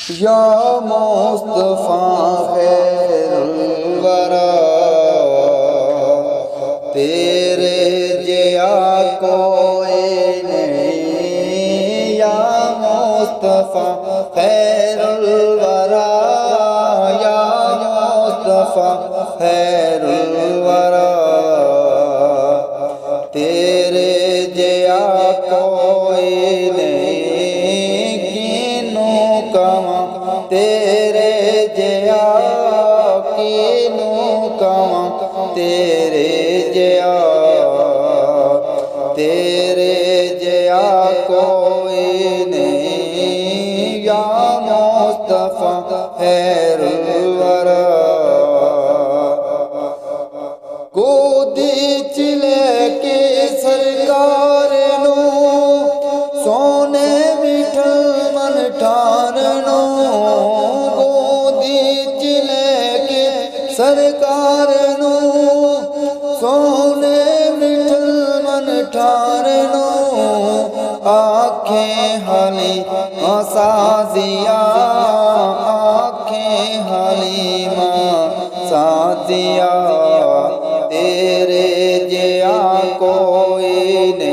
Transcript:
या मुस्तफा खैरुल वरा, तेरे जिया कोई नहीं। या मुस्तफा खैरुल वरा, या मुस्तफा खैरुल वरा, तेरे जिया कोई नहीं। किनू कवां तेरे जिया, किनू कवां तेरे जिया, तेरे जिया कोई नहीं। या मुस्तफा खैरुल वरा, गोदी च लेके सरकार नू, सोने मिठल मन ठार नू। गोदी च लेके सरकार नू, सोने मिठल मन ठार नू। आँखें हाली साजिया, आँखें हलीमा साजिया, तेरे जिया कोई नहीं।